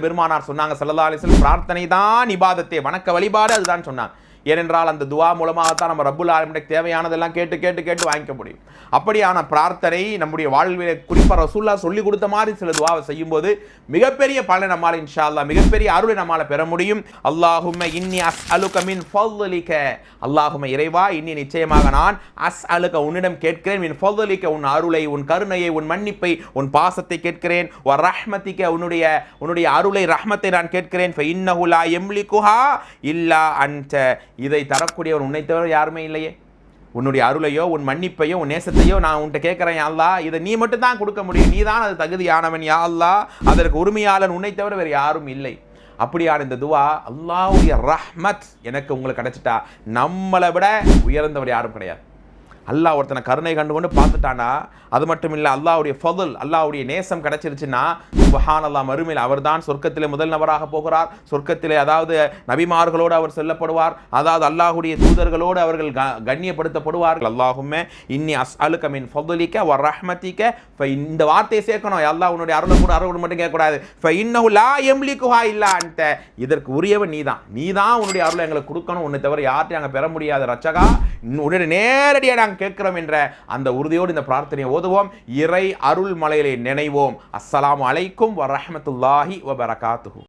பெருமானார் சொன்னாங்க ஸல்லல்லாஹு அலைஹி வஸல்லம், பிரார்த்தனை தான் இபாதத்தே, வணக்க வழிபாடு அதுதான் சொன்னாங்க. ஏனென்றால் அந்த துவா மூலமாகத்தான் நம்ம ரப்புல் ஆலமீனுக்கு தேவையானதெல்லாம் கேட்டு கேட்டு கேட்டு வாங்கிக்க முடியும். அப்படியான பிரார்த்தனை நம்முடைய வாழ்வில் குறிப்பாக ரசூலுல்லாஹ் சொல்லி கொடுத்த மாதிரி சில துவாவை செய்யும்போது மிகப்பெரிய பலனை நம்மால் இன்ஷா அல்லாஹ், மிகப்பெரிய அருளை நம்மால் பெற முடியும். அல்லாஹும்ம இன்னி அஸ்அலுக மின் ஃபضலிக, அல்லாஹும்ம இறைவா, இன்னி நிச்சயமாக நான் அஸ்அலுக உன்னிடம் கேட்கிறேன், மின் ஃபضலிக உன் அருளை, உன் கருணையை, உன் மன்னிப்பை, உன் பாசத்தை கேட்கிறேன். வ ரஹ்மதிக உன்னுடைய அருளை, ரஹ்மத்தை நான் கேட்கிறேன். ஃப இன்னஹு லா யம்லிகுஹா இல்லா அன்த, இதை தரக்கூடியவர் உன்னை தவிர யாருமே இல்லையே. உன்னுடைய அருளையோ, உன் மன்னிப்பையோ, உன் நேசத்தையோ நான் உன்கிட்ட கேட்கிறேன் யா அல்லாஹ், இதை நீ மட்டும் தான் கொடுக்க முடியும், நீ தான் அது தகுதியானவன் யா அல்லாஹ், அதற்கு உரிமையாளன் உன்னை தவிர வேறு யாரும் இல்லை. அப்படியான இந்த துவா, அல்லாஹ்வுடைய ரஹ்மத் எனக்கு உங்களுக்கு கிடைச்சிட்டா நம்மளை விட உயர்ந்தவர் யாரும் கிடையாது. அல்லாஹ் ஒருத்தனை கருணை கண்டு கொண்டு பார்த்துட்டானா, அது மட்டும் இல்லை, அல்லாஹ்வுடைய ஃபضல், அல்லாஹ்வுடைய நேசம் கிடைச்சிருச்சுன்னா சுப்ஹானல்லாஹ், மறுமையில் அவர் தான் சொர்க்கத்திலே முதல் நபராக போகிறார். சொர்க்கத்திலே அதாவது நபிமார்களோடு அவர் செல்லப்படுவார், அதாவது அல்லாஹ்வுடைய தூதர்களோடு அவர்கள் கண்ணியப்படுத்தப்படுவார்கள். அல்லாஹும்ம இன்னி அஸ்அலுக மின் ஃபضலிக வ ரஹ்மதிக, இந்த வார்த்தையை சேர்க்கணும். அல்லாஹ் உன்னுடைய அருளை கூட அருள் மட்டும் கேட்கக்கூடாது. ஃப இன்னஹு லா யம்லிகுஹா இல்லா அன்த, இதற்கு உரியவன் நீ தான் உன்னுடைய அருளை எங்களுக்கு கொடுக்கணும், உன்னை தவிர யார்ட்டையும் நாங்கள் பெற முடியாது ரச்சகா, உன்னுடைய நேரடியாக நாங்கள் கேட்கிறோம் என்ற அந்த உறுதியோடு இந்த பிரார்த்தனையை ஓதுவோம். இறை அருள் மலையிலே நினைவோம். அஸ்ஸலாமு அலைக்கும் வ ரஹ்மத்துல்லாஹி வ பரகாத்துஹு.